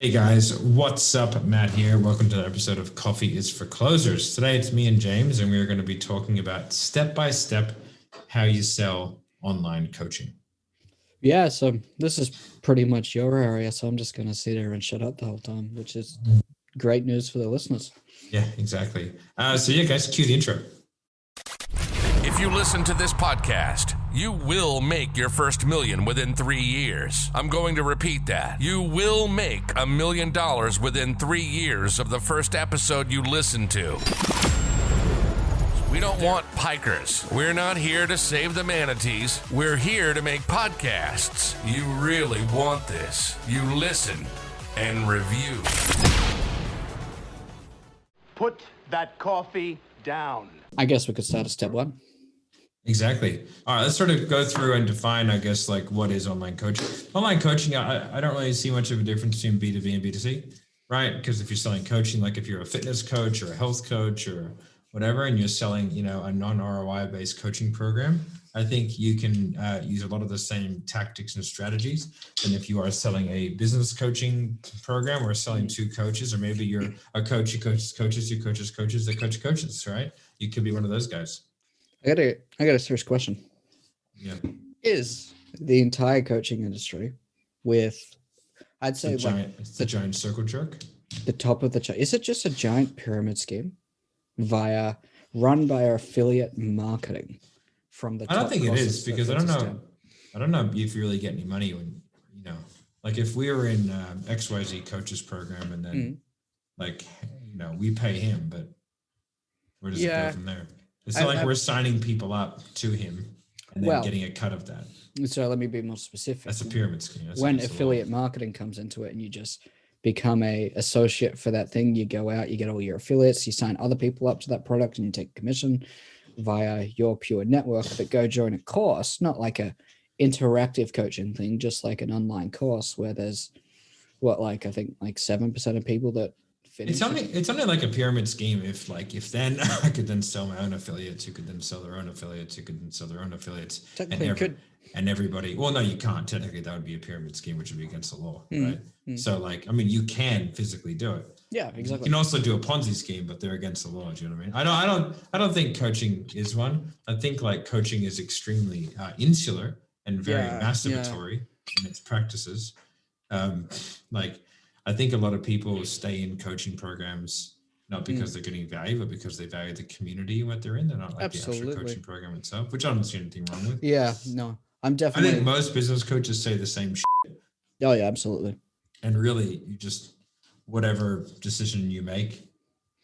Hey guys, what's up? Matt here. Welcome to the episode of Coffee is for Closers. Today it's me and James, and we are going to be talking about step by step how you sell online coaching. Yeah, so this is pretty much your area, so I'm just going to sit there and shut up the whole time, which is great news for the listeners. Yeah, exactly. So yeah, guys, cue the intro. If you listen to this podcast, you will make your first million within 3 years. I'm going to repeat that. You will make $1 million within 3 years of the first episode you listen to. We don't want pikers. We're not here to save the manatees. We're here to make podcasts. You really want this. You listen and review. Put that coffee down. I guess we could start at step one. Exactly. All right, let's sort of go through and define, I guess, like what is online coaching. Online coaching, I don't really see much of a difference between B2B and B2C, right? Because if you're selling coaching, like if you're a fitness coach or a health coach or whatever, and you're selling, a non-ROI based coaching program, I think you can use a lot of the same tactics and strategies than if you are selling a business coaching program or selling to coaches, or maybe you're a coach who coaches coaches, who coaches coaches that coach coaches, right? You could be one of those guys. I got a serious question. Yeah. Is the entire coaching industry with, I'd say, it's the giant circle jerk? The top of the chart, is it just a giant pyramid scheme run by affiliate marketing from the top? I don't think it is, because I don't know if you really get any money when, like if we were in XYZ coaches program and then we pay him, but where does it go from there? It's not like we're signing people up to him and then getting a cut of that. So let me be more specific. That's a pyramid scheme. When affiliate marketing comes into it and you just become a associate for that thing, you go out, you get all your affiliates, you sign other people up to that product, and you take commission via your pure network, but go join a course, not like a interactive coaching thing, just like an online course where there's I think 7% of people that finish. It's only like a pyramid scheme if then I could then sell my own affiliates, who could then sell their own affiliates, who could then sell their own affiliates. Technically and everybody, well, no, you can't. Technically, that would be a pyramid scheme, which would be against the law, right? So you can physically do it. Yeah, exactly. You can also do a Ponzi scheme, but they're against the law. Do you know what I mean? I don't think coaching is one. I think coaching is extremely insular and very masturbatory in its practices. I think a lot of people stay in coaching programs not because they're getting value, but because they value the community and what they're in. They're not like the actual coaching program itself, which I don't see anything wrong with. Yeah, no, I think most business coaches say the same shit. Oh yeah, absolutely. And really, you just, whatever decision you make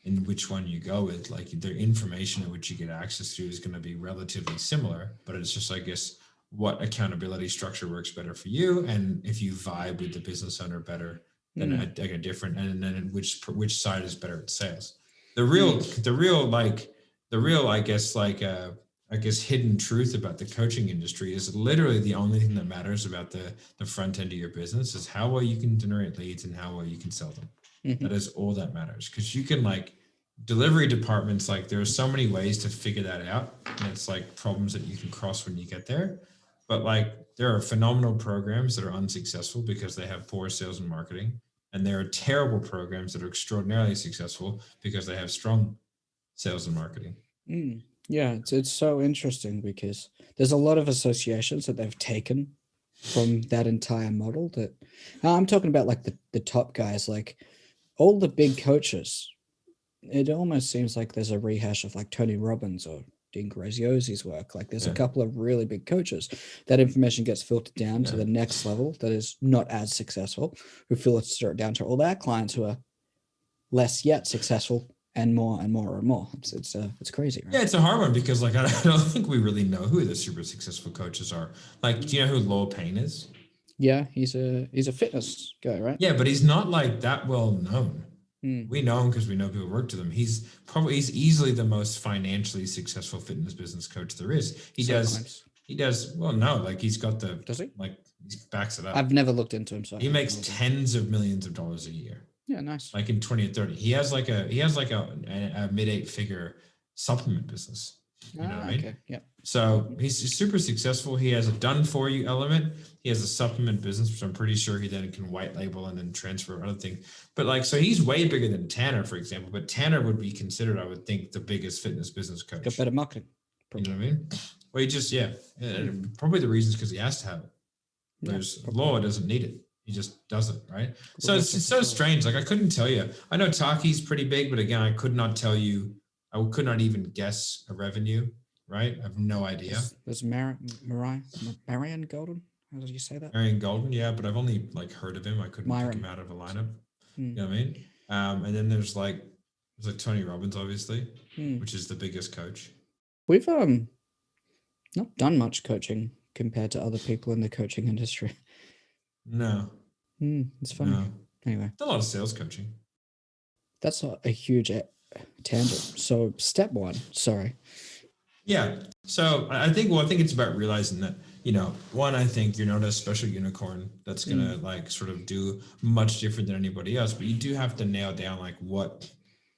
in which one you go with, the information in which you get access to is going to be relatively similar, but it's just, I guess, what accountability structure works better for you. And if you vibe with the business owner better, then a different, and then which side is better at sales. The real, I guess hidden truth about the coaching industry is literally the only thing that matters about the front end of your business is how well you can generate leads and how well you can sell them. That is all that matters, because you can delivery departments, there are so many ways to figure that out, and it's problems that you can cross when you get there. But there are phenomenal programs that are unsuccessful because they have poor sales and marketing. And there are terrible programs that are extraordinarily successful because they have strong sales and marketing. Yeah, it's so interesting because there's a lot of associations that they've taken from that entire model. That I'm talking about the top guys, all the big coaches. It almost seems like there's a rehash of Tony Robbins or Dean Graziosi's work. There's a couple of really big coaches. That information gets filtered down to the next level that is not as successful, who filter it down to all their clients who are less yet successful, and more and more and more. It's crazy, right? Yeah, it's a hard one because I don't think we really know who the super successful coaches are. Do you know who Lowell Payne is? Yeah, he's a fitness guy, right? Yeah, but he's not that well known. We know him because we know people work with him. He's easily the most financially successful fitness business coach there is. He does well. No, he's got the. Does he? He backs it up. I've never looked into him, so he makes tens of millions of dollars a year. Yeah, nice. In 20 or 30, he has a mid 8-figure supplement business. You know what I mean? Okay. Yep. So he's super successful. He has a done for you element. He has a supplement business, which I'm pretty sure he then can white label and then transfer other things. But like, so he's way bigger than Tanner, for example. But Tanner would be considered, I would think, the biggest fitness business coach. Got better marketing. You know what I mean? Well, he just, and probably the reason is because he has to have it. Whereas Law doesn't need it. He just doesn't, right? So it's so strange. Like I couldn't tell you. I know Taki's pretty big, but again, I could not tell you. I could not even guess a revenue, right? I have no idea. There's Marion Golden. How did you say that? Marion Golden, yeah, but I've only like heard of him. I couldn't pick him out of a lineup. You know what I mean? And then there's like Tony Robbins, obviously, which is the biggest coach. We've not done much coaching compared to other people in the coaching industry. No. It's funny. No. Anyway. A lot of sales coaching. That's a huge tangent. So step one, sorry. Yeah. So I think it's about realizing that, you know, one, I think you're not a special unicorn that's going to like sort of do much different than anybody else, but you do have to nail down like what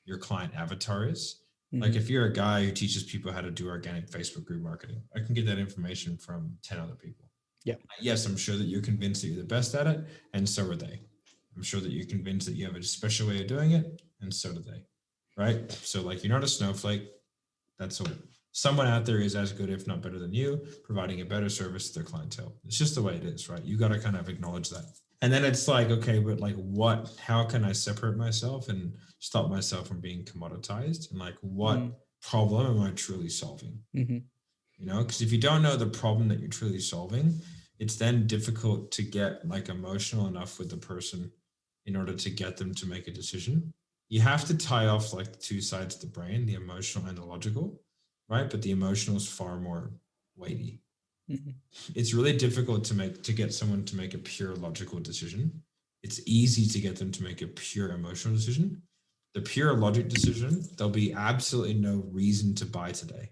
your client avatar is. Like if you're a guy who teaches people how to do organic Facebook group marketing, I can get that information from 10 other people. Yeah. Yes, I'm sure that you're convinced that you're the best at it, and so are they. I'm sure that you're convinced that you have a special way of doing it, and so do they. Right? So like you're not a snowflake. That's all. Someone out there is as good, if not better than you, providing a better service to their clientele. It's just the way it is, right? You got to kind of acknowledge that. And then it's like, okay, but like how can I separate myself and stop myself from being commoditized? And like, what problem am I truly solving? You know, because if you don't know the problem that you're truly solving, it's then difficult to get like emotional enough with the person in order to get them to make a decision. You have to tie off like the two sides of the brain, the emotional and the logical, right? But the emotional is far more weighty. It's really difficult to get someone to make a pure logical decision. It's easy to get them to make a pure emotional decision. The pure logic decision, there'll be absolutely no reason to buy today.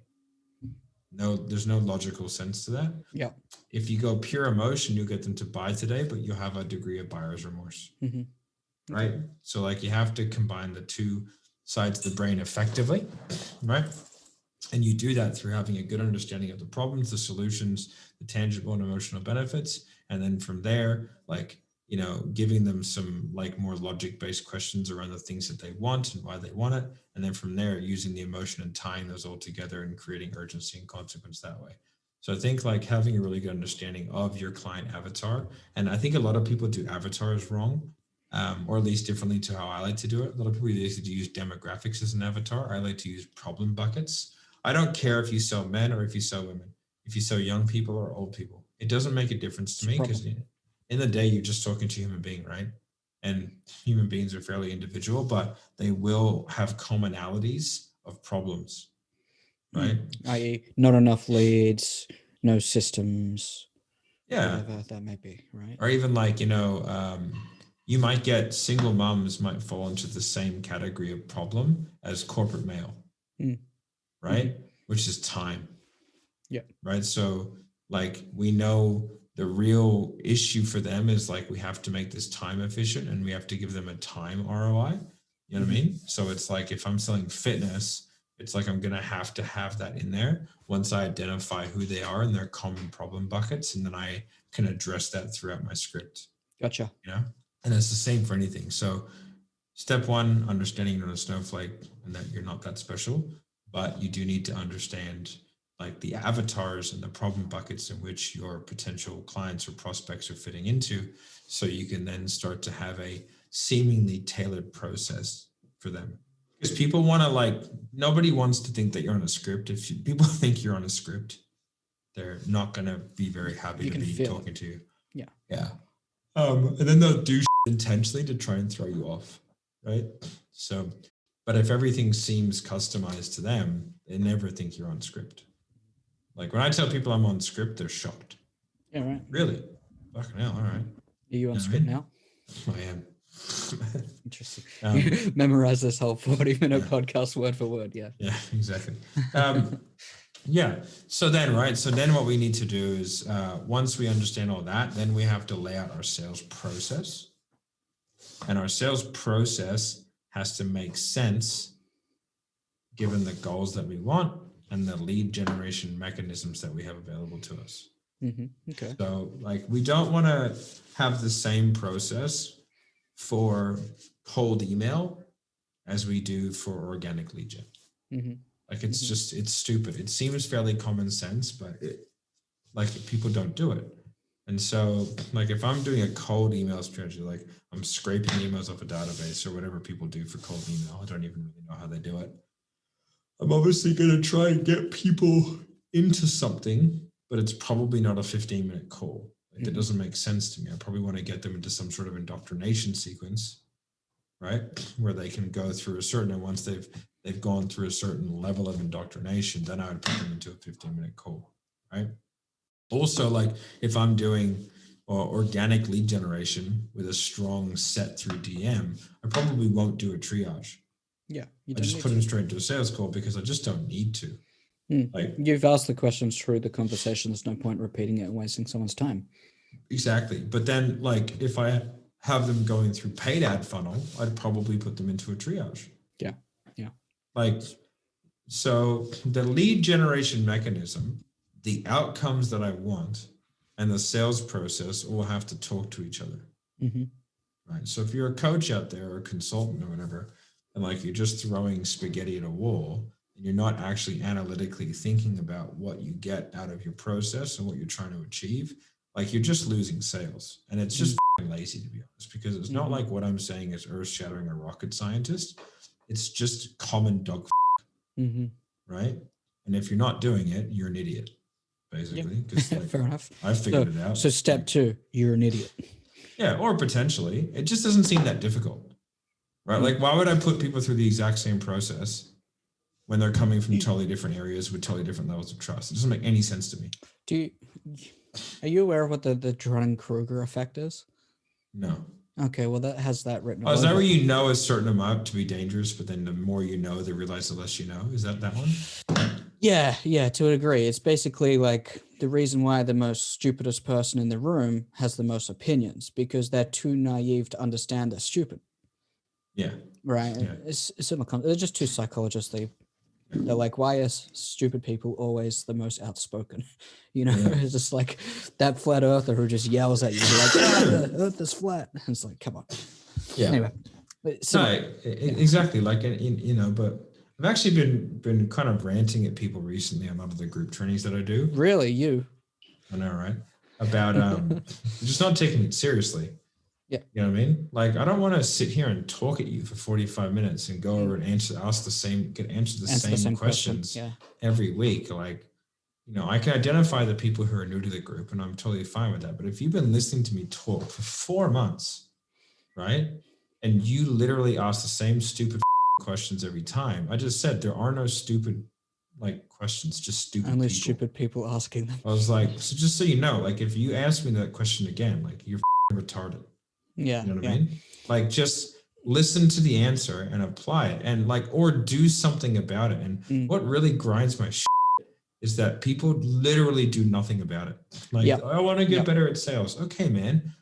No, there's no logical sense to that. Yeah. If you go pure emotion, you'll get them to buy today, but you'll have a degree of buyer's remorse. Right? So like you have to combine the two sides of the brain effectively, right? And you do that through having a good understanding of the problems, the solutions, the tangible and emotional benefits. And then from there, like, you know, giving them some like more logic-based questions around the things that they want and why they want it. And then from there, using the emotion and tying those all together and creating urgency and consequence that way. So I think like having a really good understanding of your client avatar. And I think a lot of people do avatars wrong, or at least differently to how I like to do it. A lot of people used to use demographics as an avatar. I like to use problem buckets. I don't care if you sell men or if you sell women, if you sell young people or old people. It doesn't make a difference to me because in the day, you're just talking to a human being, right? And human beings are fairly individual, but they will have commonalities of problems, right? I.e. not enough leads, no systems, whatever that may be, right? Or even like, you know, you might get single moms might fall into the same category of problem as corporate male. Right? Which is time. Yeah. Right. So like we know the real issue for them is like we have to make this time efficient and we have to give them a time ROI. You know what I mean? So it's like if I'm selling fitness, it's like I'm going to have that in there once I identify who they are and their common problem buckets. And then I can address that throughout my script. Gotcha. You know, and it's the same for anything. So step one, understanding you're not a snowflake and that you're not that special. But you do need to understand like the avatars and the problem buckets in which your potential clients or prospects are fitting into, so you can then start to have a seemingly tailored process for them. Because people want to like, nobody wants to think that you're on a script. If people think you're on a script, they're not going to be very happy to be talking to you. Yeah. Yeah. And then they'll do intentionally to try and throw you off. Right. So, but if everything seems customized to them, they never think you're on script. Like when I tell people I'm on script, they're shocked. Yeah, right. Really? Fucking hell, all right. Are you on script now? I am. Interesting. Memorize this whole 40-minute podcast word for word, yeah. Yeah, exactly. Yeah. So then, right. So then what we need to do is once we understand all that, then we have to lay out our sales process. And our sales process has to make sense given the goals that we want and the lead generation mechanisms that we have available to us. Okay. So like, we don't want to have the same process for cold email as we do for organic lead gen. Like, it's just, it's stupid. It seems fairly common sense, but people don't do it. And so like, if I'm doing a cold email strategy, like I'm scraping emails off a database or whatever people do for cold email, I don't even really know how they do it. I'm obviously going to try and get people into something, but it's probably not a 15-minute call. Like, that doesn't make sense to me. I probably want to get them into some sort of indoctrination sequence, right? Where they can go through a certain, and once they've gone through a certain level of indoctrination, then I would put them into a 15-minute call, right? Also, like, if I'm doing organic lead generation with a strong set through DM, I probably won't do a triage. Yeah. I just put them straight into a sales call because I just don't need to. Like, you've asked the questions through the conversation. There's no point repeating it and wasting someone's time. Exactly. But then, like, if I have them going through paid ad funnel, I'd probably put them into a triage. Yeah. Like, so the lead generation mechanism, the outcomes that I want, and the sales process all have to talk to each other. Right. So if you're a coach out there or a consultant or whatever, and like, you're just throwing spaghetti at a wall, and you're not actually analytically thinking about what you get out of your process and what you're trying to achieve, like, you're just losing sales. And it's just lazy, to be honest, because it's not like what I'm saying is earth shattering a rocket scientist. It's just common dog, right? And if you're not doing it, you're an idiot, basically. Because like, fair enough. I figured it out. So step 2, you're an idiot. Yeah, or potentially. It just doesn't seem that difficult, right? Like, why would I put people through the exact same process when they're coming from totally different areas with totally different levels of trust? It doesn't make any sense to me. Are you aware of what the Dunning-Kruger effect is? No. Okay, well, that has that written. Oh, is that where you know a certain amount to be dangerous, but then the more you know, they realize the less you know? Is that one? Yeah, to a degree. It's basically like the reason why the most stupidest person in the room has the most opinions, because they're too naive to understand they're stupid. Yeah. Right. Yeah. It's similar. They're just two psychologists. They're like, why are stupid people always the most outspoken? You know, it's just like that flat earther who just yells at you like, the earth is flat. And it's like, come on. Yeah. Anyway. Exactly. Like, you know, but I've actually been kind of ranting at people recently on a lot of the group trainings that I do. Really? You? I know, right? About just not taking it seriously. Yeah. You know what I mean? Like, I don't want to sit here and talk at you for 45 minutes and go over and answer the same questions every week. Like, you know, I can identify the people who are new to the group, and I'm totally fine with that. But if you've been listening to me talk for 4 months, right, and you literally ask the same stupid questions every time, I just said there are no stupid like questions, just stupid only people. Stupid people asking them. I was like, so just so you know, like, if you ask me that question again, like, you're retarded. Yeah. You know what I mean? Like, just listen to the answer and apply it, and like, or do something about it. And what really grinds my shit is that people literally do nothing about it. Like, I want to get better at sales. Okay, man,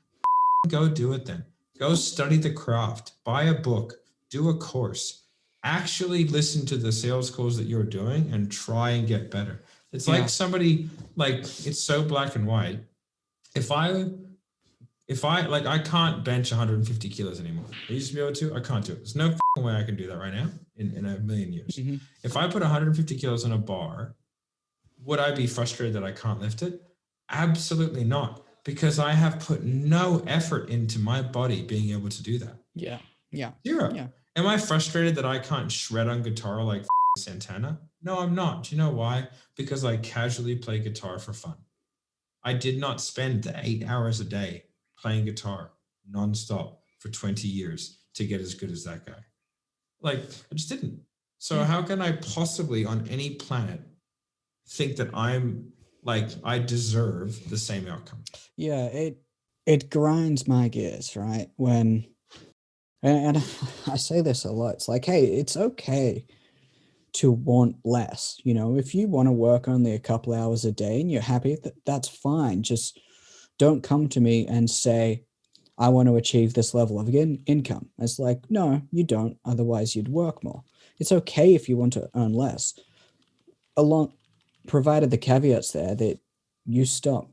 go do it then. Go study the craft, buy a book, do a course, actually listen to the sales calls that you're doing and try and get better. It's like somebody, like, it's so black and white. If I like, I can't bench 150 kilos anymore. I used to be able to, I can't do it. There's no way I can do that right now in a million years. If I put 150 kilos on a bar, would I be frustrated that I can't lift it? Absolutely not, because I have put no effort into my body being able to do that. Yeah. Zero. Yeah. Am I frustrated that I can't shred on guitar like Santana? No, I'm not. Do you know why? Because I casually play guitar for fun. I did not spend the 8 hours a day playing guitar nonstop for 20 years to get as good as that guy. Like, I just didn't. So how can I possibly on any planet think that I deserve the same outcome? Yeah, it grinds my gears, right? When, and I say this a lot, it's like, hey, it's okay to want less. You know, if you want to work only a couple hours a day and you're happy, that's fine. Just don't come to me and say, I want to achieve this level of income. It's like, no, you don't. Otherwise, you'd work more. It's okay if you want to earn less. provided the caveats there that you stop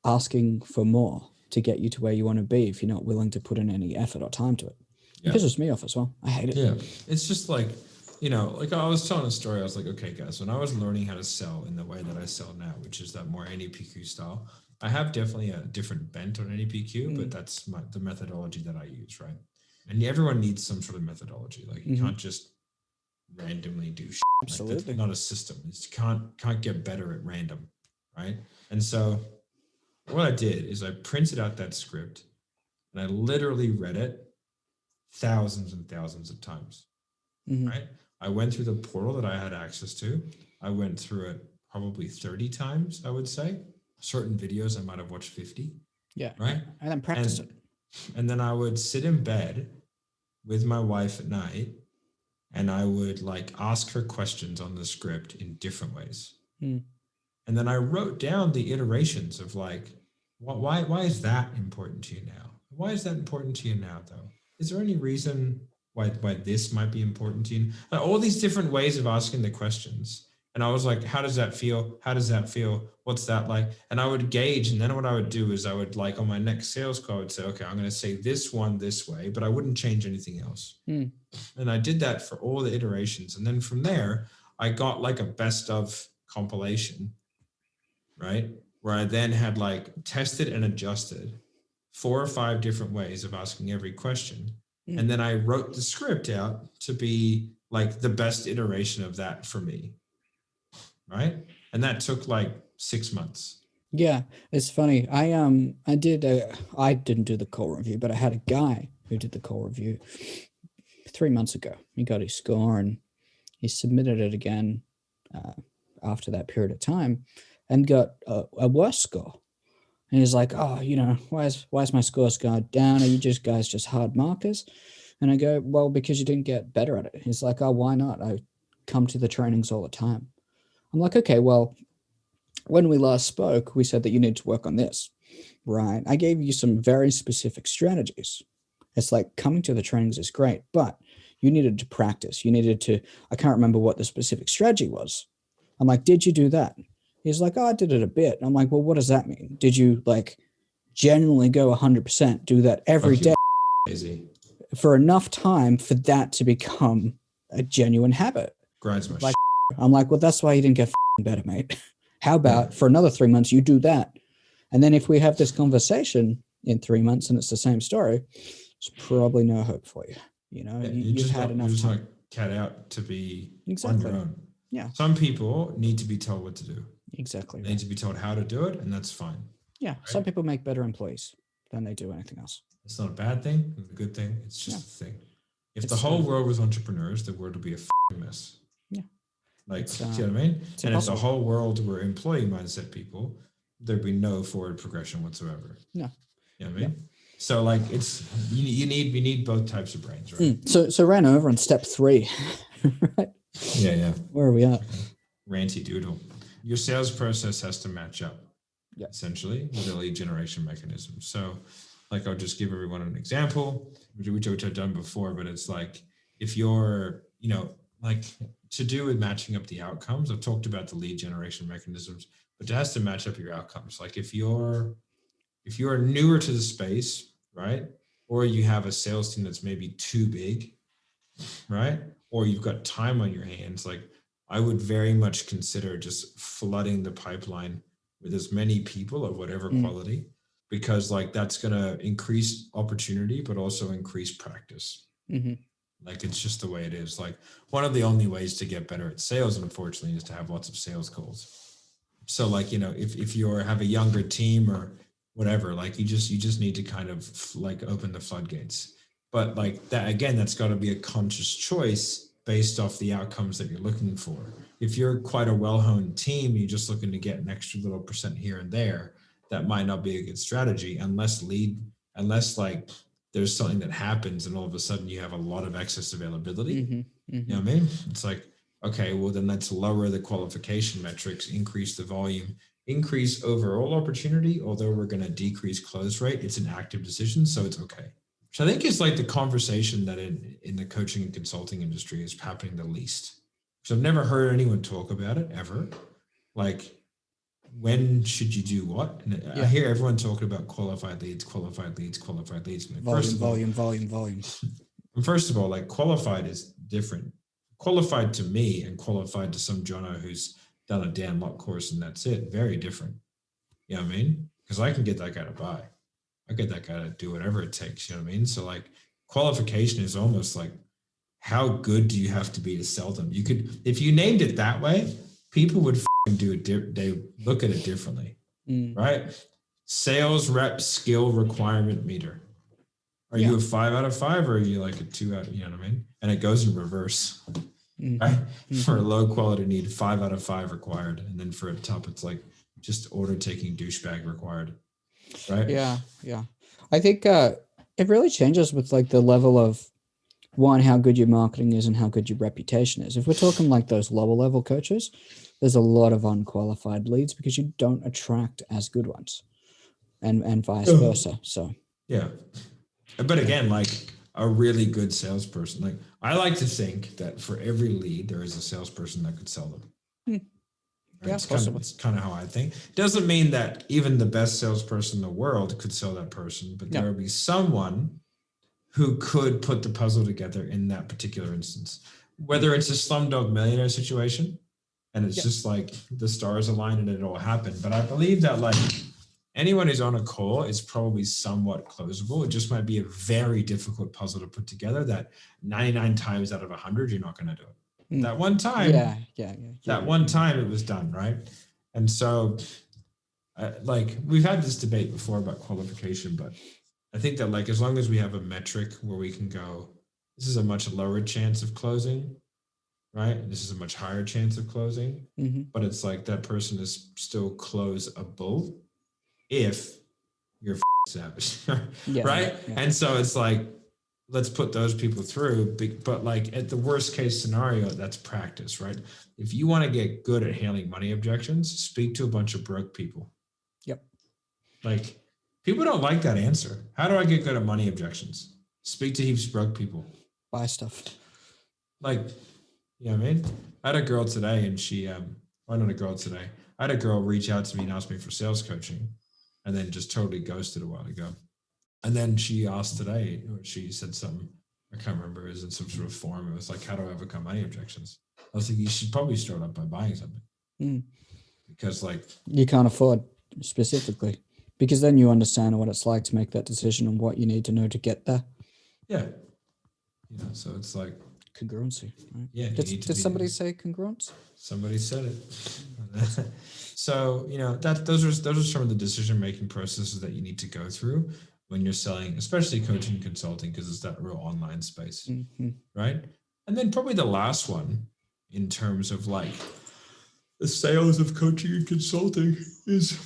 asking for more to get you to where you want to be if you're not willing to put in any effort or time to it. It pisses me off as well. I hate it. Yeah. It's just like, like I was telling a story. I was like, okay, guys, when I was learning how to sell in the way that I sell now, which is that more NEPQ style, I have definitely a different bent on NEPQ, but that's the methodology that I use, right? And everyone needs some sort of methodology. Like you can't just randomly do shit. Absolutely. Like that's not a system. You can't get better at random, right? And so what I did is I printed out that script and I literally read it thousands and thousands of times, right? I went through the portal that I had access to. I went through it probably 30 times, I would say. Certain videos I might have watched 50. Yeah. Right. And then practice it. And then I would sit in bed with my wife at night and I would like ask her questions on the script in different ways. And then I wrote down the iterations of like, why is that important to you now? Why is that important to you now though? Is there any reason why this might be important to you? Like, all these different ways of asking the questions. And I was like, how does that feel? How does that feel? What's that like? And I would gauge. And then what I would do is I would like on my next sales call, I would say, okay, I'm going to say this one this way, but I wouldn't change anything else. And I did that for all the iterations. And then from there, I got like a best of compilation, right? Where I then had like tested and adjusted 4 or 5 different ways of asking every question. And then I wrote the script out to be like the best iteration of that for me. Right. And that took like 6 months. Yeah. It's funny. I didn't do the call review, but I had a guy who did the call review 3 months ago. He got his score and he submitted it again after that period of time and got a worse score. And he's like, oh, why is my scores going down? Are you guys just hard markers? And I go, well, because you didn't get better at it. He's like, oh, why not? I come to the trainings all the time. I'm like, okay, well, when we last spoke, we said that you need to work on this, right? I gave you some very specific strategies. It's like coming to the trainings is great, but you needed to practice. You needed to, I can't remember what the specific strategy was. I'm like, did you do that? He's like, oh, I did it a bit. I'm like, well, what does that mean? Did you like genuinely go 100%, do that every day for enough time for that to become a genuine habit? Grinds my like, I'm like, well, that's why you didn't get better, mate. How about for another 3 months, you do that. And then if we have this conversation in 3 months and it's the same story, there's probably no hope for you. You've had enough time. Not cut out to be exactly on your own. Yeah. Some people need to be told what to do. Exactly. They need to be told how to do it, and that's fine. Yeah. Right? Some people make better employees than they do anything else. It's not a bad thing. It's a good thing. It's just a thing. If the whole world was entrepreneurs, the world would be a mess. Yeah. Like, see what I mean? And if the whole world were employee mindset people, there'd be no forward progression whatsoever. No. You know what I mean? So like we need both types of brains, right? So ran over on step 3. Right? Yeah. Where are we at? Ranty doodle. Your sales process has to match up, essentially, with the lead generation mechanism. So, like, I'll just give everyone an example, which I've done before, but it's like, if you're, like to do with matching up the outcomes, I've talked about the lead generation mechanisms, but it has to match up your outcomes. Like if you're newer to the space, right? Or you have a sales team that's maybe too big, right? Or you've got time on your hands, like I would very much consider just flooding the pipeline with as many people of whatever quality, because like that's going to increase opportunity, but also increase practice. Like it's just the way it is. Like one of the only ways to get better at sales, unfortunately, is to have lots of sales calls. So like, if you have a younger team or whatever, like you just need to kind of like open the floodgates. But like that, again, that's got to be a conscious choice based off the outcomes that you're looking for. If you're quite a well-honed team, you're just looking to get an extra little percent here and there, that might not be a good strategy unless like there's something that happens and all of a sudden you have a lot of excess availability. You know what I mean? It's like, okay, well then let's lower the qualification metrics, increase the volume, increase overall opportunity, although we're going to decrease close rate. It's an active decision, so it's okay. Which I think is like the conversation that in the coaching and consulting industry is happening the least. So I've never heard anyone talk about it ever. Like, when should you do what? And I hear everyone talking about qualified leads. Like, Volume. First of all, like, qualified is different. Qualified to me and qualified to some Jono who's done a Dan Locke course and that's it. Very different. You know what I mean? Because I can get that guy to buy. I get that guy to do whatever it takes. You know what I mean? So like, qualification is almost like, how good do you have to be to sell them? You could, if you named it that way, people would do it. They look at it differently, right? Sales rep skill requirement meter. Are you a 5 out of 5 or are you like a 2 out? You know what I mean? And it goes in reverse, right? For a low quality need, 5 out of 5 required, and then for a top, it's like just order taking douchebag required, right? Yeah. I think it really changes with like the level of one, how good your marketing is and how good your reputation is. If we're talking like those lower level coaches, there's a lot of unqualified leads because you don't attract as good ones, and vice versa. So yeah. But again, like a really good salesperson, like I like to think that for every lead, there is a salesperson that could sell them. Right? Yeah, It's kind of how I think. Doesn't mean that even the best salesperson in the world could sell that person, but there will be someone who could put the puzzle together in that particular instance. Whether it's a Slumdog Millionaire situation, and it's just like the stars align and it all happened. But I believe that like anyone who's on a call is probably somewhat closable. It just might be a very difficult puzzle to put together that 99 times out of 100, you're not going to do it. That one time, that one time it was done, right? And so like we've had this debate before about qualification, but I think that like, as long as we have a metric where we can go, this is a much lower chance of closing, right? This is a much higher chance of closing, but it's like that person is still closeable if you're savage, right? And so it's like, let's put those people through, but like at the worst case scenario, that's practice, right? If you want to get good at handling money objections, speak to a bunch of broke people. Like, people don't like that answer. How do I get good at money objections? Speak to heaps of broke people. Buy stuff. Like, you know what I mean? I had a girl today and she, well, not a girl today. I had a girl reach out to me and ask me for sales coaching and then just totally ghosted a while ago. And then she asked today, or she said something, I can't remember, it was in some sort of forum. It was like, how do I overcome money objections? I was like, you should probably start up by buying something. Because like, you can't afford specifically. Because then you understand what it's like to make that decision and what you need to know to get there. Yeah. You know, so it's like congruency. Right? Yeah. Did somebody say congruence? Somebody said it. So, you know, those are some of the decision-making processes that you need to go through when you're selling, especially coaching and consulting, because it's that real online space, right? And then probably the last one in terms of like the sales of coaching and consulting is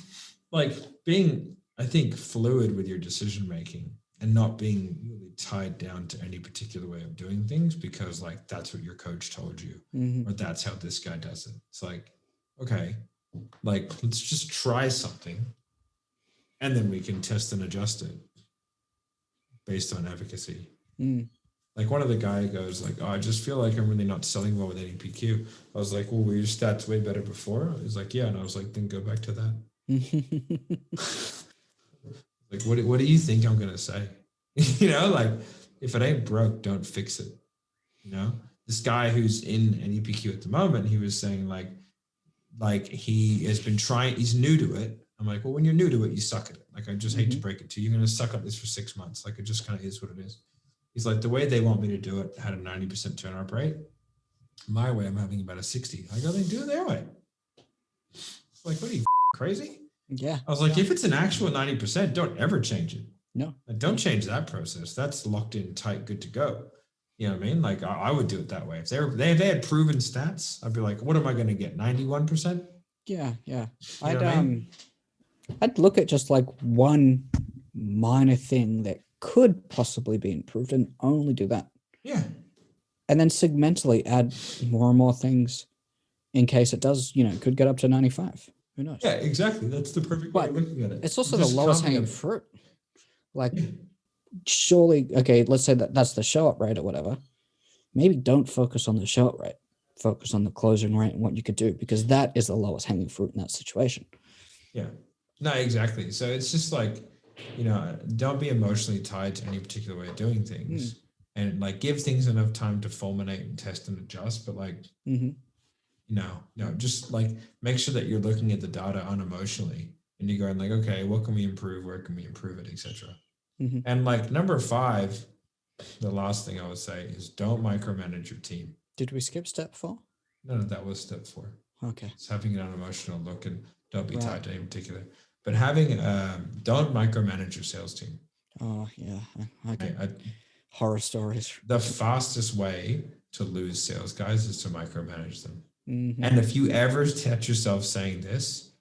like being, I think, fluid with your decision making and not being really tied down to any particular way of doing things because like that's what your coach told you or that's how this guy does it. It's like, okay, like let's just try something and then we can test and adjust it based on efficacy. Like one of the guy goes like, oh, I just feel like I'm really not selling well with any PQ. I was like, well, were your stats way better before? He's like, yeah. And I was like, then go back to that. Like, what do you think I'm gonna say? You know, like if it ain't broke, don't fix it. You know, this guy who's in an EPQ at the moment, he was saying like he has been trying, he's new to it. I'm like, well, when you're new to it, you suck at it. Like, I just hate to break it to you. You're gonna suck at this for 6 months. Like, it just kind of is what it is. He's like, the way they want me to do it had a 90% turn-up rate. My way, I'm having about a 60. I go, then do it their way. Like, what are you, crazy? Yeah. I was like, if it's an actual 90%, don't ever change it. No. Like, don't change that process. That's locked in tight, good to go. You know what I mean? Like, I would do it that way. If they had proven stats, I'd be like, what am I going to get? 91%? Yeah. I I'd look at just like one minor thing that could possibly be improved and only do that. Yeah. And then segmentally add more and more things in case it does, you know, could get up to 95. Who knows? Yeah, exactly. That's the perfect way of looking at it. It's also the lowest hanging fruit. Like, surely, okay, let's say that's the show up rate or whatever. Maybe don't focus on the show up rate. focus on the closing rate and what you could do, because that is the lowest hanging fruit in that situation. Yeah, no, exactly. So it's just like, don't be emotionally tied to any particular way of doing things, and like give things enough time to fulminate and test and adjust. But like, just like make sure that you're looking at the data unemotionally and you're going like, okay, what can we improve? Where can we improve it, etc. And like number 5, the last thing I would say is don't micromanage your team. Did we skip step 4? No, that was step 4. Okay. It's having an unemotional look and don't be tied to any particular. But having don't micromanage your sales team. Oh yeah, okay. Horror stories. The fastest way to lose sales guys is to micromanage them. And if you ever catch yourself saying this,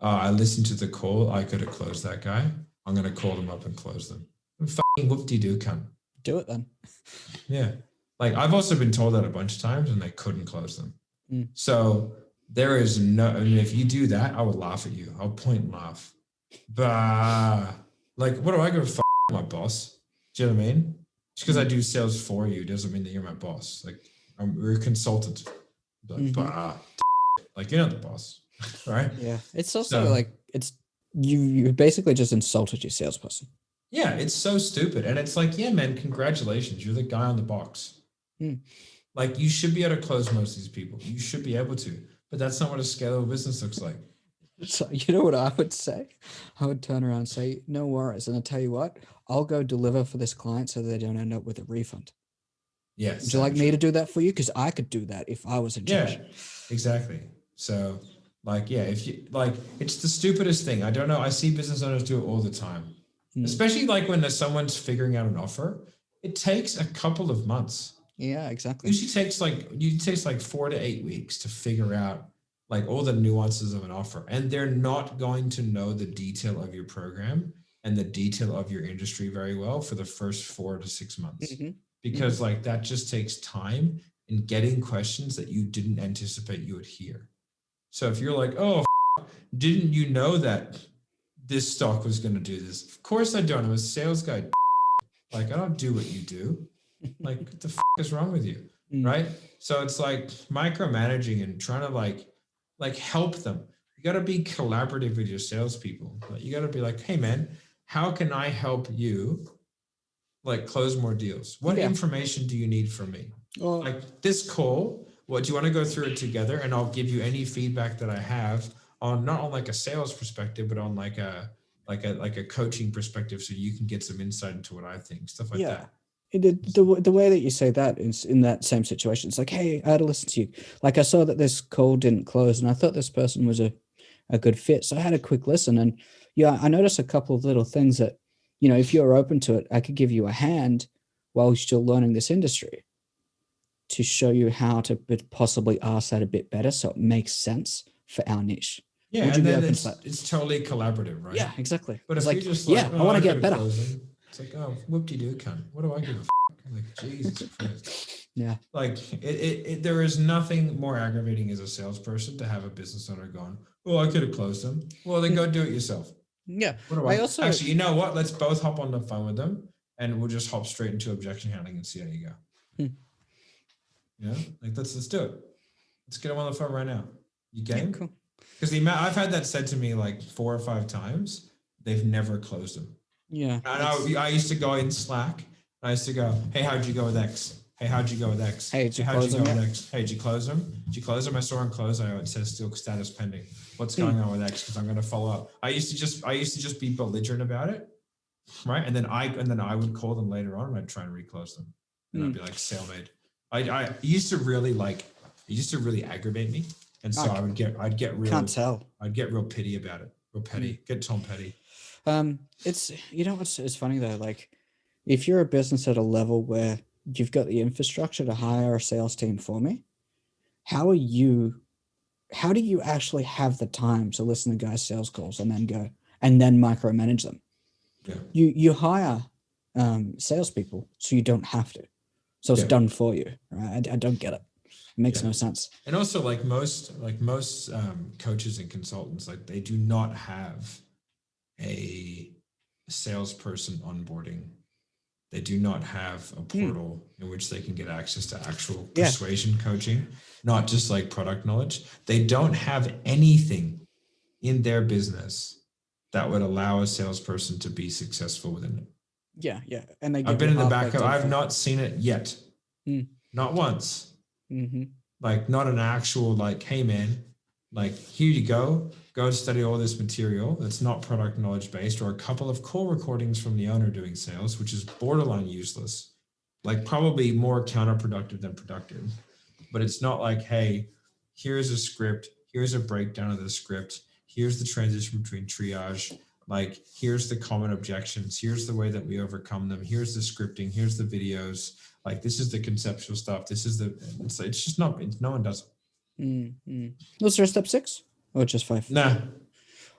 I listened to the call, I could have closed that guy. I'm going to call them up and close them. And fucking whoop-de-doo cunt. Do it then. Yeah. Like I've also been told that a bunch of times and they couldn't close them. So there is if you do that, I would laugh at you. I'll point and laugh. But like, what do I give a fuck my boss? Do you know what I mean? Just because I do sales for you doesn't mean that you're my boss. Like we're a consultant. Like, like you're not the boss, right? Yeah. It's also like it's you basically just insulted your salesperson. Yeah, it's so stupid. And it's like, yeah, man, congratulations. You're the guy on the box. Like you should be able to close most of these people. You should be able to, but that's not what a scalable business looks like. So you know what I would say? I would turn around and say, no worries. And I'll tell you what, I'll go deliver for this client so they don't end up with a refund. Yes. Would you like me to do that for you? Because I could do that if I was in charge. Yeah, exactly. So like, yeah, if you like, it's the stupidest thing. I don't know. I see business owners do it all the time, especially like when there's someone's figuring out an offer. It takes a couple of months. Yeah, exactly. Usually takes like 4 to 8 weeks to figure out like all the nuances of an offer. And they're not going to know the detail of your program and the detail of your industry very well for the first 4 to 6 months. Because like that just takes time in getting questions that you didn't anticipate you would hear. So if you're like, oh, didn't you know that this stock was going to do this? Of course I don't. I'm a sales guy. Like I don't do what you do. Like what the is wrong with you? Right? So it's like micromanaging and trying to like help them. You got to be collaborative with your salespeople. You got to be like, hey man, how can I help you like close more deals? What information do you need from me? Well, like this call, what do you want to go through it together? And I'll give you any feedback that I have on not on like a sales perspective, but on like a coaching perspective. So you can get some insight into what I think, stuff like that. The way that you say that is in that same situation. It's like, hey, I had to listen to you. Like I saw that this call didn't close and I thought this person was a good fit. So I had a quick listen and I noticed a couple of little things that, if you're open to it, I could give you a hand while you're still learning this industry to show you how to possibly ask that a bit better so it makes sense for our niche. Yeah, and then it's totally collaborative, right? Yeah, exactly. But it's if like, you're just like, I want to get better. It's like, oh, whoop-de-doo, cunt. What do I give a f***? Like, Jesus Christ. Yeah. Like, there is nothing more aggravating as a salesperson to have a business owner going, well, I could have closed them. Well, then go do it yourself. Yeah. What do I also... Actually, you know what? Let's both hop on the phone with them and we'll just hop straight into objection handling and see how you go. Like, let's do it. Let's get them on the phone right now. You game? Yeah, cool. Because I've had that said to me like 4 or 5 times. They've never closed them. Yeah. And I used to go in Slack. I used to go, hey, how'd you go with X? Hey, how'd you go with X? Hey, did you close them? Hey, did you close them? Did you close them? I saw them close. It says still status pending. What's going on with X? Because I'm going to follow up. I used to just be belligerent about it, right? And then I would call them later on and I'd try and reclose them. And I'd be like, sale made. I used to really aggravate me. And so I'd get real. Can't tell. I'd get real pity about it. Real petty. Get Tom Petty. It's it's funny though, like if you're a business at a level where you've got the infrastructure to hire a sales team for me, how do you actually have the time to listen to guys' sales calls and then micromanage them? Yeah. You hire salespeople so you don't have to. So it's done for you. Right? I don't get it. It makes no sense. And also like most coaches and consultants, like they do not have a salesperson onboarding They do not have a portal in which they can get access to actual persuasion coaching, not just like product knowledge. They don't have anything in their business that would allow a salesperson to be successful within it. Yeah, yeah. And I've been in the back of, I've not seen it yet. Not once. Like not an actual like, hey man, like here you go study all this material that's not product knowledge based, or a couple of call recordings from the owner doing sales, which is borderline useless, like probably more counterproductive than productive. But it's not like, hey, here's a script, here's a breakdown of the script, here's the transition between triage, like here's the common objections, here's the way that we overcome them, here's the scripting, here's the videos, like this is the conceptual stuff, this is the, it's just not, no one does it. Was there a step 6 or just 5? Nah.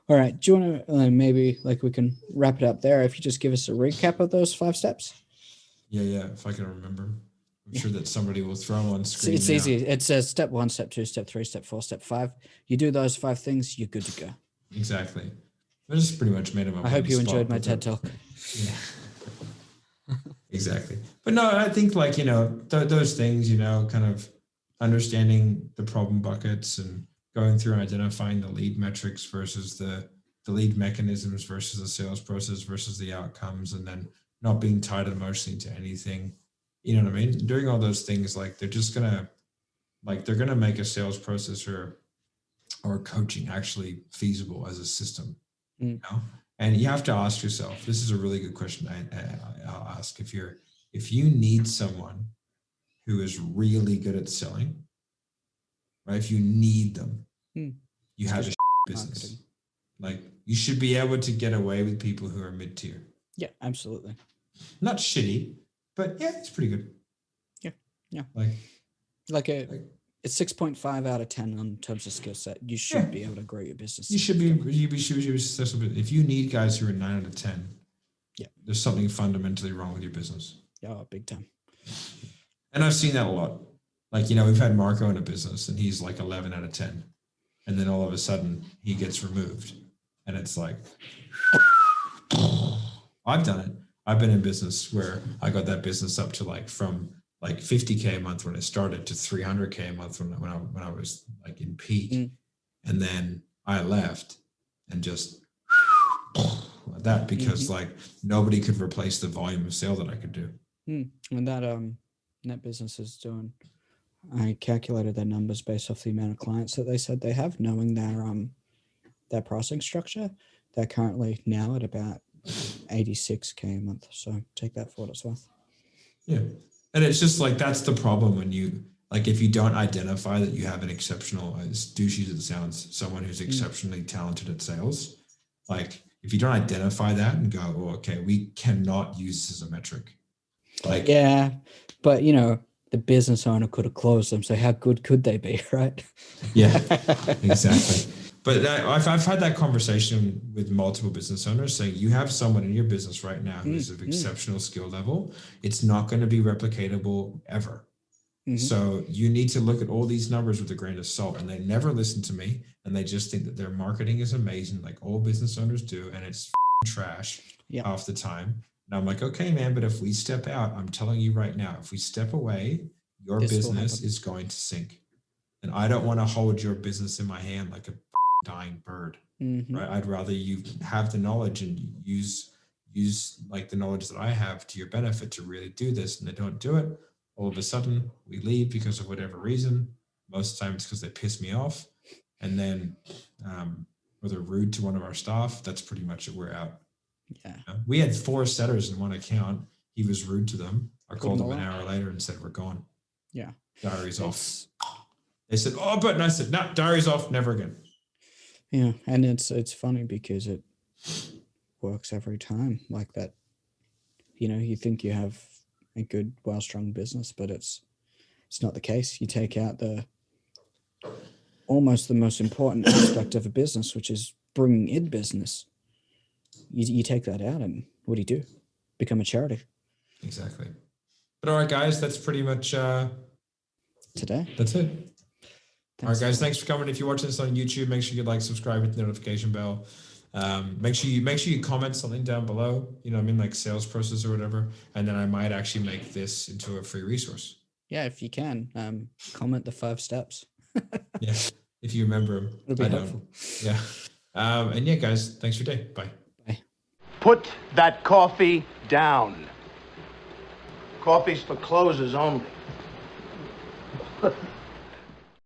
All right. Do you want to maybe like we can wrap it up there if you just give us a recap of those 5 steps? Yeah. If I can remember, I'm sure that somebody will throw them on screen. It's easy. It says step 1, step 2, step 3, step 4, step 5. You do those 5 things, you're good to go. Exactly. I just pretty much made them up. I hope you enjoyed my TED Talk. Yeah. Exactly. But no, I think like, those things, kind of understanding the problem buckets and going through and identifying the lead metrics versus the lead mechanisms versus the sales process versus the outcomes, and then not being tied emotionally to anything. You know what I mean? Doing all those things, like they're going to make a sales process or coaching actually feasible as a system. And you have to ask yourself, this is a really good question I'll ask. If you need someone who is really good at selling, right? If you need them, you have a business. Marketing. Like you should be able to get away with people who are mid-tier. Yeah, absolutely. Not shitty, but yeah, it's pretty good. Yeah. Like it's 6.5 out of 10 on terms of skill set. You should be able to grow your business. You should be successful. If you need guys who are 9 out of 10, there's something fundamentally wrong with your business. Yeah, big time. And I've seen that a lot. Like, we've had Marco in a business and he's like 11 out of 10. And then all of a sudden he gets removed. And it's like, I've done it. I've been in business where I got that business up to from 50K a month when it started to 300K a month when I was like in peak. And then I left and just like that because like nobody could replace the volume of sale that I could do. And that business is doing, I calculated their numbers based off the amount of clients that they said they have, knowing their pricing structure. They're currently now at about 86K a month. So take that for what it's worth. Yeah. And it's just like, that's the problem when if you don't identify that you have an exceptional, as douchey as it sounds, someone who's exceptionally talented at sales, like if you don't identify that and go, oh, okay, we cannot use this as a metric. Like, yeah, but the business owner could have closed them. So how good could they be, right? Yeah, exactly. But I've had that conversation with multiple business owners saying you have someone in your business right now who's of exceptional skill level. It's not going to be replicatable ever. So you need to look at all these numbers with a grain of salt, and they never listen to me. And they just think that their marketing is amazing, like all business owners do. And it's trash half the time. And I'm like, okay, man, but if we step out, I'm telling you right now, if we step away, your business is going to sink. And I don't want to hold your business in my hand like a dying bird, right? I'd rather you have the knowledge and use like the knowledge that I have to your benefit to really do this. And they don't do it. All of a sudden we leave because of whatever reason. Most of the time it's because they piss me off. And then, or they're rude to one of our staff. That's pretty much it. We're out. Yeah. We had 4 setters in one account. He was rude to them. I called them an hour later and said, we're gone. Yeah. Diary's off. They said, oh, but, and I said, no, diary's off, never again. Yeah. And it's funny because it works every time like that. You think you have a good, well-strung business, but it's not the case. You take out almost the most important aspect of a business, which is bringing in business. You take that out and what do? Become a charity. Exactly. But all right, guys, that's pretty much today. That's it. All right, guys, thanks for coming. If you're watching this on YouTube, make sure you like, subscribe, hit the notification bell. Make sure you comment something down below, you know what I mean, like sales process or whatever, and then I might actually make this into a free resource. Yeah, if you can, comment the 5 steps. Yeah, if you remember them. It'll be I helpful. don't. Yeah. And yeah, guys, thanks for your day. Bye. Bye. Put that coffee down. Coffee's for closers only.